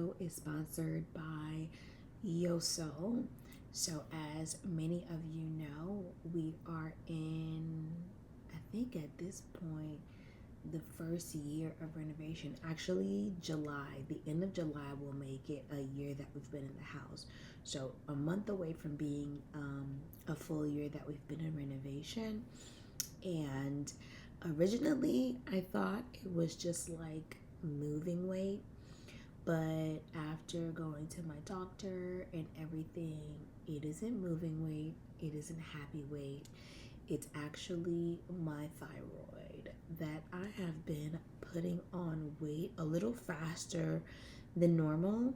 video is sponsored by Yesoul. So as many of you know, we are in, I think at this point, the first year of renovation. Actually, July, the end of July will make it a year that we've been in the house. So a month away from being a full year that we've been in renovation. And originally, I thought it was just like moving weight. But after going to my doctor and everything, it isn't moving weight, it isn't happy weight. It's actually my thyroid that I have been putting on weight a little faster than normal.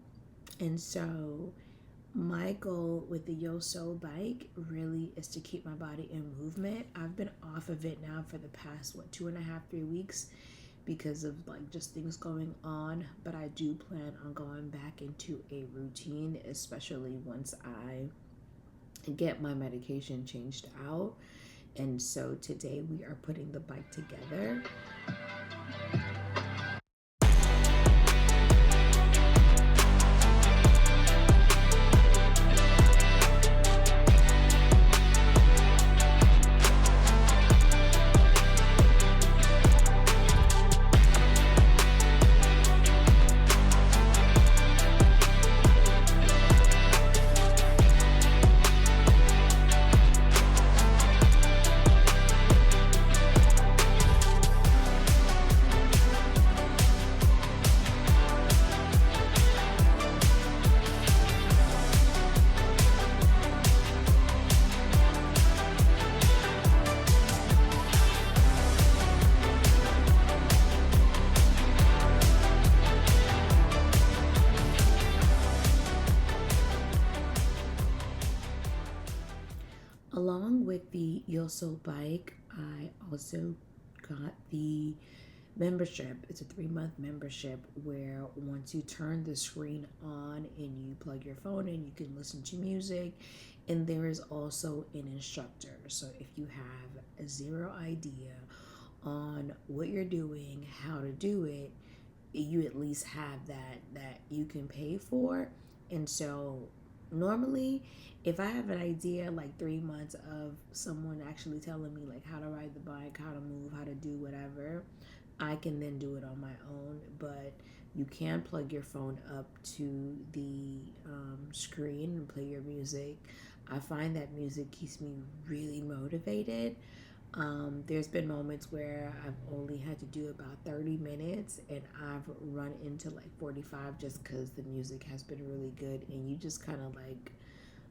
And so my goal with the Yesoul bike really is to keep my body in movement. I've been off of it now for the past 2.5, 3 weeks because of like just things going on, but I do plan on going back into a routine, especially once I get my medication changed out. And so today we are putting the bike together. Along with the Yesoul bike, I also got the membership. It's a 3-month membership where once you turn the screen on and you plug your phone in, you can listen to music. And there is also an instructor. So if you have zero idea on what you're doing, how to do it, you at least have that you can pay for. And so normally if I have an idea like 3 months of someone actually telling me like how to ride the bike, how to move, how to do whatever, I can then do it on my own. But you can plug your phone up to the screen and play your music. I find that music keeps me really motivated. There's been moments where I've only had to do about 30 minutes and I've run into like 45 just because the music has been really good and you just kind of like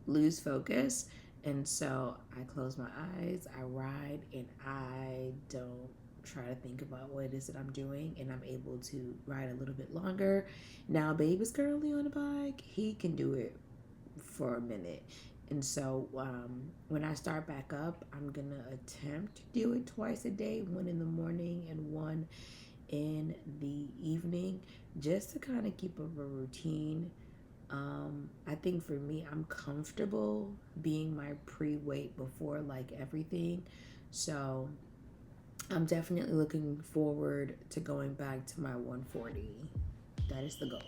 lose focus. And so I close my eyes, I ride, and I don't try to think about what it is that I'm doing, and I'm able to ride a little bit longer. Now Babe is currently on a bike. He can do it for a minute. And so when I start back up, I'm going to attempt to do it twice a day, one in the morning and one in the evening, just to kind of keep up a routine. I think for me, I'm comfortable being my pre-weight before like everything. So I'm definitely looking forward to going back to my 140. That is the goal.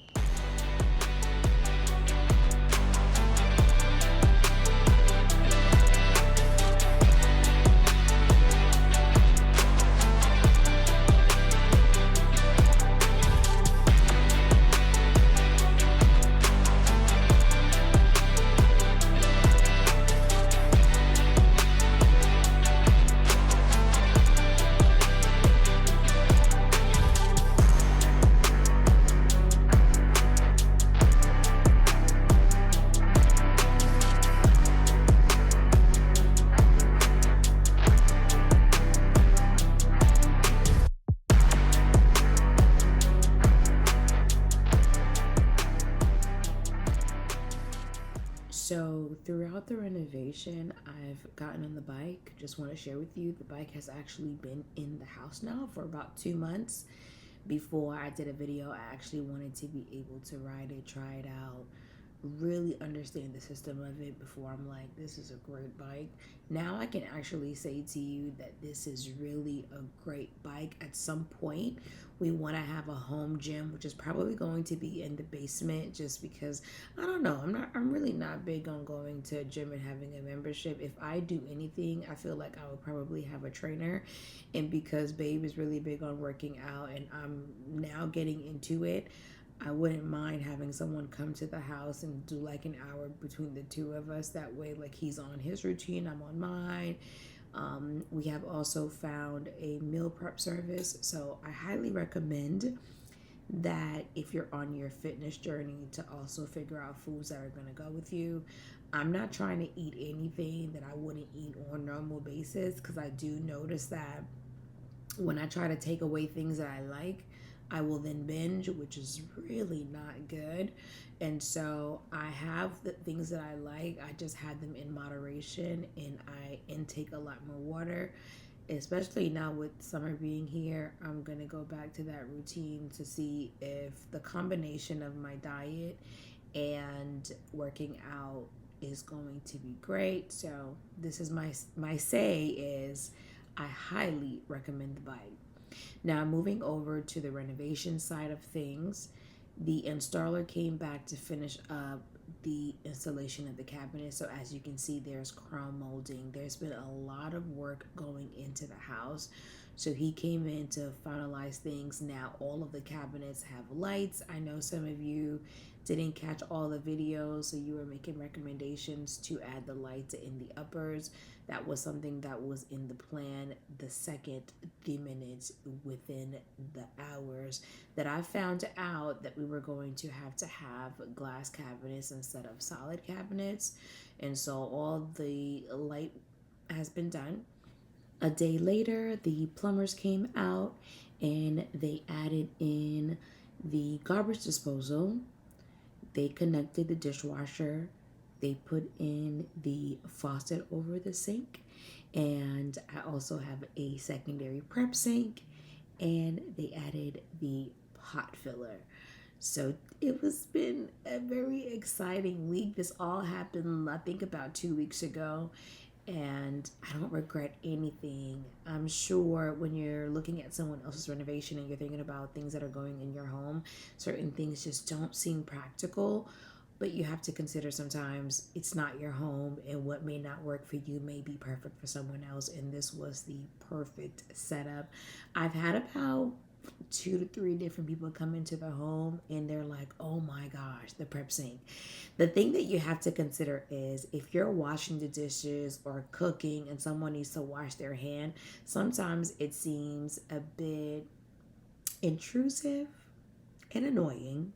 So throughout the renovation, I've gotten on the bike. Just want to share with you, the bike has actually been in the house now for about 2 months. Before I did a video, I actually wanted to be able to ride it, try it out, really understand the system of it before I'm like, this is a great bike. Now I can actually say to you that this is really a great bike. At some point, we want to have a home gym, which is probably going to be in the basement, just because I don't know. I'm really not big on going to a gym and having a membership. If I do anything, I feel like I would probably have a trainer. And because Babe is really big on working out and I'm now getting into it, I wouldn't mind having someone come to the house and do like an hour between the two of us. That way, like, he's on his routine, I'm on mine. We have also found a meal prep service. So I highly recommend that if you're on your fitness journey to also figure out foods that are going to go with you. I'm not trying to eat anything that I wouldn't eat on a normal basis, because I do notice that when I try to take away things that I like, I will then binge, which is really not good. And so I have the things that I like, I just had them in moderation, and I intake a lot more water. Especially now with summer being here, I'm gonna go back to that routine to see if the combination of my diet and working out is going to be great. So this is my say is I highly recommend the bike. Now, moving over to the renovation side of things, the installer came back to finish up the installation of the cabinet. So as you can see, there's chrome molding. There's been a lot of work going into the house. So he came in to finalize things. Now all of the cabinets have lights. I know some of you didn't catch all the videos, so you were making recommendations to add the lights in the uppers. That was something that was in the plan the second, the minutes within the hours that I found out that we were going to have glass cabinets instead of solid cabinets. And so all the light has been done. A day later, the plumbers came out and they added in the garbage disposal. They connected the dishwasher. They put in the faucet over the sink. And I also have a secondary prep sink. And they added the pot filler. So it was been a very exciting week. This all happened, I think, about 2 weeks ago. And I don't regret anything. I'm sure when you're looking at someone else's renovation and you're thinking about things that are going in your home, certain things just don't seem practical. But you have to consider sometimes it's not your home, and what may not work for you may be perfect for someone else. And this was the perfect setup. I've had about 2 to 3 different people come into the home and they're like, oh my gosh, the prep sink. The thing that you have to consider is if you're washing the dishes or cooking and someone needs to wash their hand, sometimes it seems a bit intrusive and annoying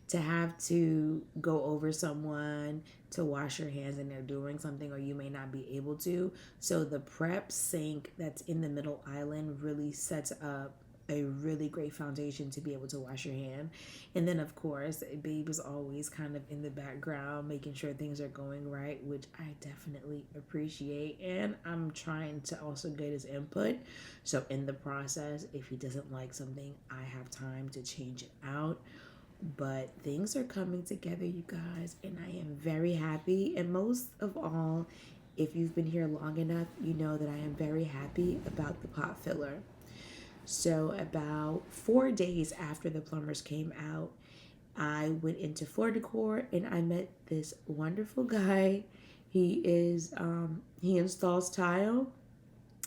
to have to go over someone to wash your hands and they're doing something or you may not be able to. So the prep sink that's in the middle island really sets up a really great foundation to be able to wash your hand. And then of course, Babe is always kind of in the background making sure things are going right, which I definitely appreciate. And I'm trying to also get his input. So in the process, if he doesn't like something, I have time to change it out. But things are coming together, you guys, and I am very happy. And most of all, if you've been here long enough, you know that I am very happy about the pot filler. So about 4 days after the plumbers came out, I went into Floor Decor and I met this wonderful guy. He installs tile,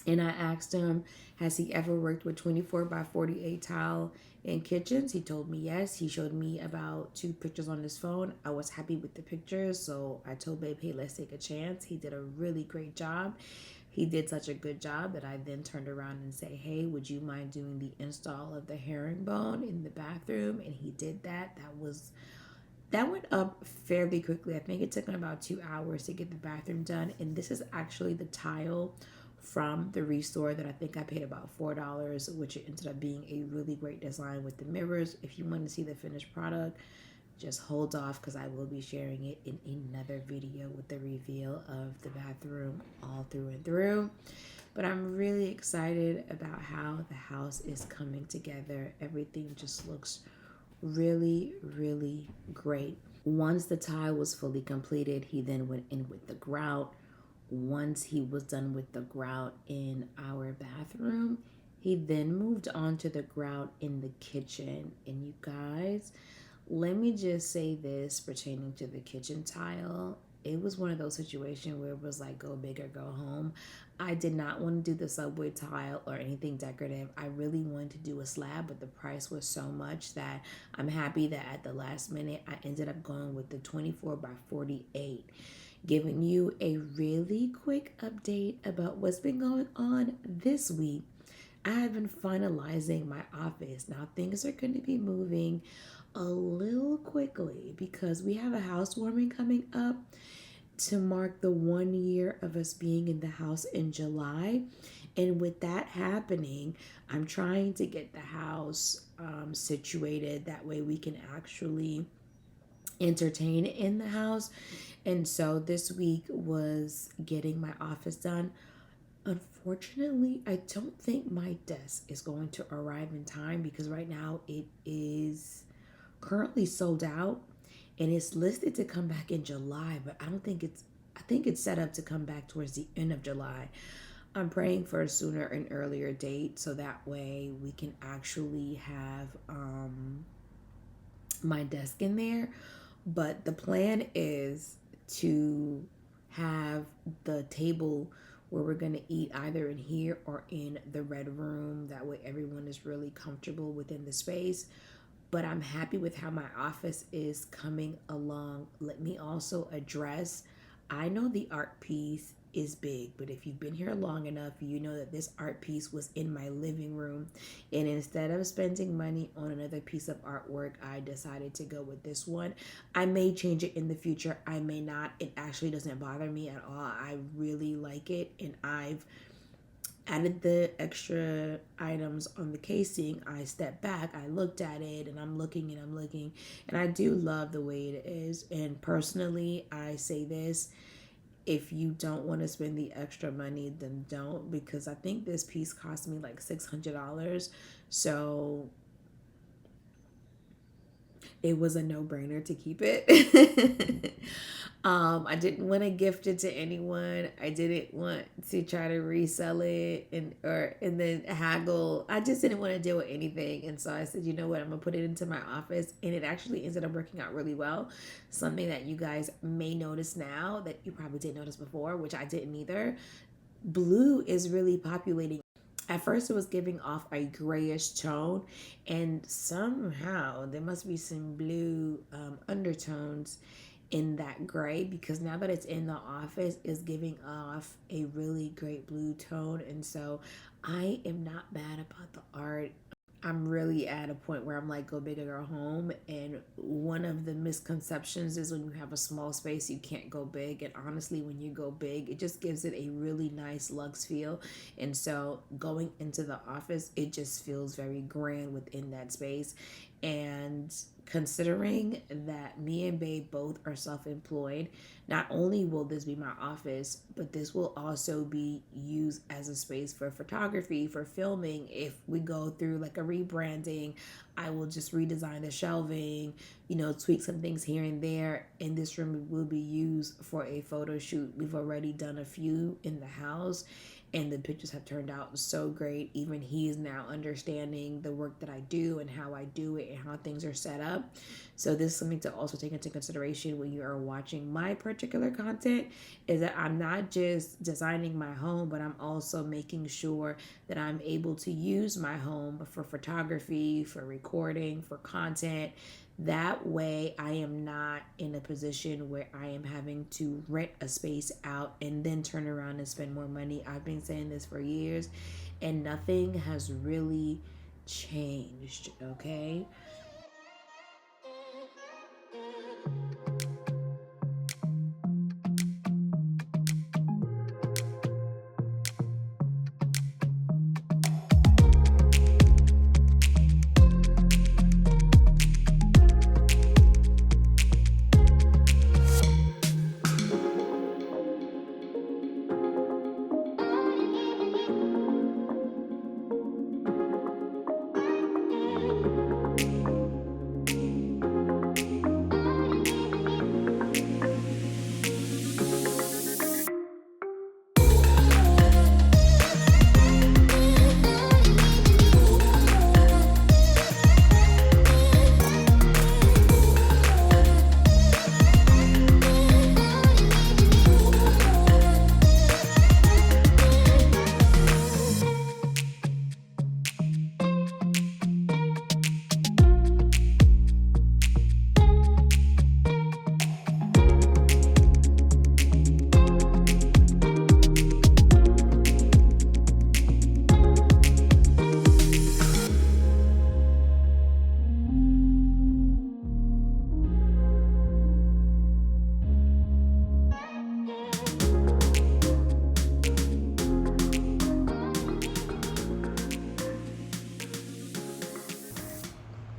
and I asked him, has he ever worked with 24 by 48 tile in kitchens? He told me yes. He showed me about 2 pictures on his phone. I was happy with the pictures, so I told Babe, hey, let's take a chance. He did a really great job. He did such a good job that I then turned around and say, hey, would you mind doing the install of the herringbone in the bathroom? And he did that. That went up fairly quickly. I think it took him about 2 hours to get the bathroom done. And this is actually the tile from the restore that I think I paid about $4, which ended up being a really great design with the mirrors. If you want to see the finished product, just hold off because I will be sharing it in another video with the reveal of the bathroom all through and through. But I'm really excited about how the house is coming together. Everything just looks really, really great. Once the tile was fully completed, he then went in with the grout. Once he was done with the grout in our bathroom, he then moved on to the grout in the kitchen. And you guys, let me just say this pertaining to the kitchen tile. It was one of those situations where it was like go big or go home. I did not want to do the subway tile or anything decorative. I really wanted to do a slab, but the price was so much that I'm happy that at the last minute I ended up going with the 24 by 48. Giving you a really quick update about what's been going on this week. I have been finalizing my office. Now, things are going to be moving a little quickly because we have a housewarming coming up to mark the 1 year of us being in the house in July. And with that happening, I'm trying to get the house situated. That way we can actually entertain in the house. And so this week was getting my office done. Unfortunately, I don't think my desk is going to arrive in time because right now it is currently sold out and it's listed to come back in July, but I think it's set up to come back towards the end of July. I'm praying for a sooner and earlier date so that way we can actually have my desk in there. But the plan is to have the table where we're going to eat either in here or in the red room. That way everyone is really comfortable within the space. But I'm happy with how my office is coming along. Let me also address, I know the art piece is big, but if you've been here long enough, you know that this art piece was in my living room. And instead of spending money on another piece of artwork, I decided to go with this one. I may change it in the future. I may not. It actually doesn't bother me at all. I really like it, and I've added the extra items on the casing. I stepped back, I looked at it, and I'm looking, and I do love the way it is. And personally, I say this, if you don't want to spend the extra money, then don't, because I think this piece cost me like $600. So it was a no-brainer to keep it. I didn't want to gift it to anyone. I didn't want to try to resell it and then haggle. I just didn't want to deal with anything. And so I said, you know what, I'm gonna put it into my office. And it actually ended up working out really well. Something that you guys may notice now that you probably didn't notice before, which I didn't either. Blue is really populating. At first, it was giving off a grayish tone, and somehow there must be some blue undertones in that gray, because now that it's in the office, it's giving off a really great blue tone. And so I am not bad about the art. I'm really at a point where I'm like, go big or go home. And one of the misconceptions is when you have a small space, you can't go big. And honestly, when you go big, it just gives it a really nice luxe feel. And so going into the office, it just feels very grand within that space. And considering that me and Babe both are self-employed, not only will this be my office, but this will also be used as a space for photography, for filming. If we go through like a rebranding, I will just redesign the shelving, tweak some things here and there. And this room will be used for a photo shoot. We've already done a few in the house, and the pictures have turned out so great. Even he is now understanding the work that I do and how I do it and how things are set up. So this is something to also take into consideration when you are watching my particular content, is that I'm not just designing my home, but I'm also making sure that I'm able to use my home for photography, for recording, for content. That way I am not in a position where I am having to rent a space out and then turn around and spend more money. I've been saying this for years and nothing has really changed, okay?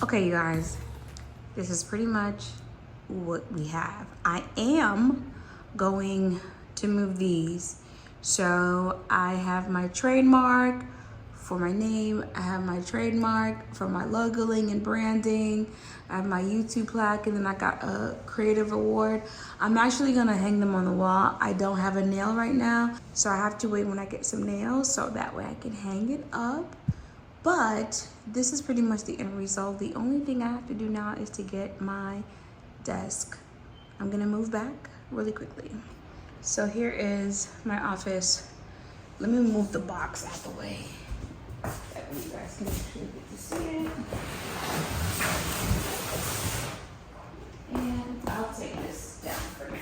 Okay, you guys, this is pretty much what we have. I am going to move these. So I have my trademark for my name. I have my trademark for my logoing and branding. I have my YouTube plaque, and then I got a creative award. I'm actually gonna hang them on the wall. I don't have a nail right now, so I have to wait when I get some nails so that way I can hang it up. But this is pretty much the end result. The only thing I have to do now is to get my desk. I'm gonna move back really quickly. So here is my office. Let me move the box out the way. That way you guys can actually get to see it. And I'll take this down for now.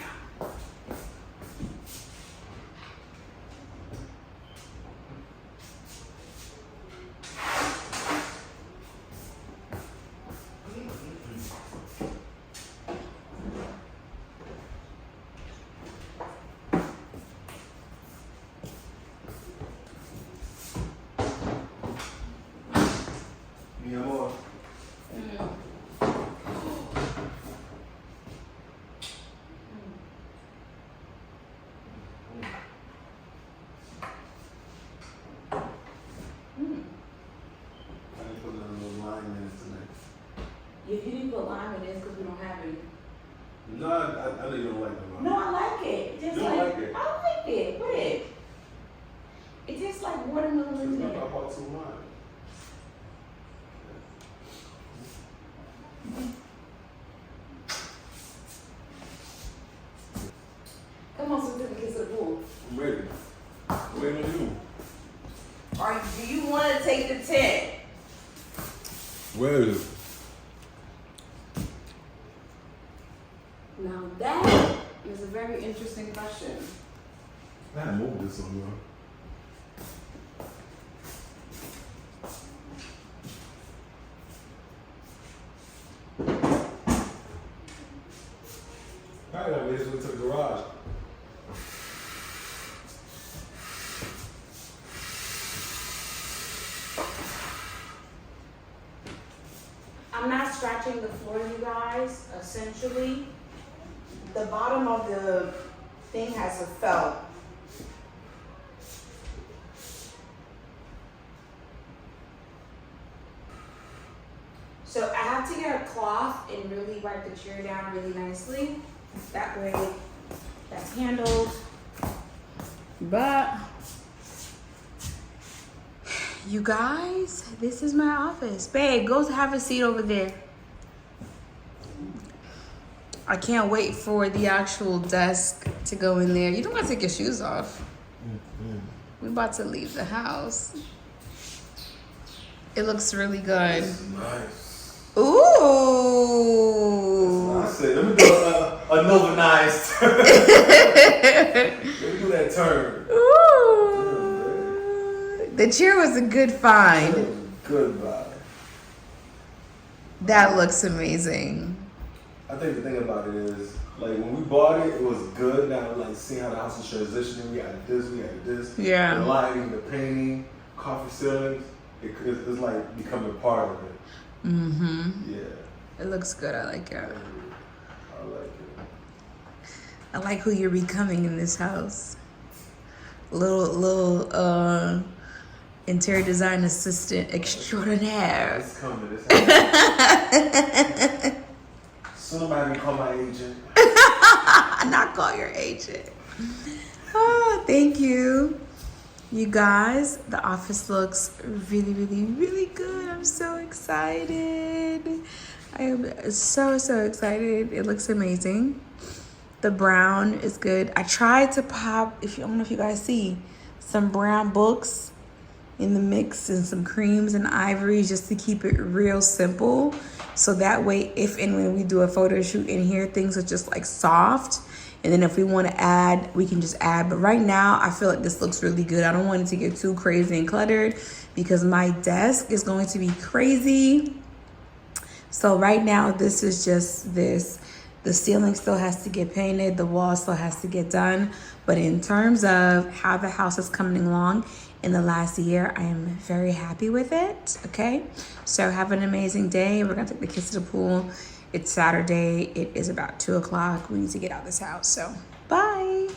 If you didn't put lime in it, it's because we don't have any. No, I know you don't like the lime. No, I like it. Just you don't like it? I like it. Put it. It tastes like watermelon in there. I bought 2 lime. Come on, so we can get to the pool. I'm ready. I'm waiting on you. Do you want to take the tent? Where is it? Now that is a very interesting question. I had to move this somewhere. I got this to the garage. I'm not scratching the floor, you guys. Essentially, the bottom of the thing has a felt. So I have to get a cloth and really wipe the chair down really nicely. That way that's handled. But you guys, this is my office. Babe, go have a seat over there. I can't wait for the actual desk to go in there. You don't want to take your shoes off. We're about to leave the house. It looks really good. This is nice. Ooh. I said, let me do a Novanized. Let me do that turn. Ooh. The chair was a good find. That was a good vibe. That looks amazing. I think the thing about it is, like, when we bought it, it was good. Now, like, seeing how the house is transitioning, we got this. Yeah. The lighting, the painting, coffee ceilings, it's like becoming part of it. Mm-hmm. Yeah. It looks good. I like it. I like it. I like who you're becoming in this house. Little interior design assistant extraordinaire. It's coming. It's happening. Soon I'm having to call my agent. Not call your agent. Oh, thank you. You guys, the office looks really, really, really good. I'm so excited. I am so excited. It looks amazing. The brown is good. I tried to pop, I don't know if you guys see, some brown books in the mix and some creams and ivories just to keep it real simple. So that way, if and when we do a photo shoot in here, things are just like soft. And then if we want to add, we can just add. But right now, I feel like this looks really good. I don't want it to get too crazy and cluttered because my desk is going to be crazy. So right now, this is just this. The ceiling still has to get painted. The wall still has to get done. But in terms of how the house is coming along in the last year. I am very happy with it, okay? So have an amazing day. We're gonna take the kids to the pool. It's Saturday. It is about 2 o'clock. We need to get out of this house, so bye.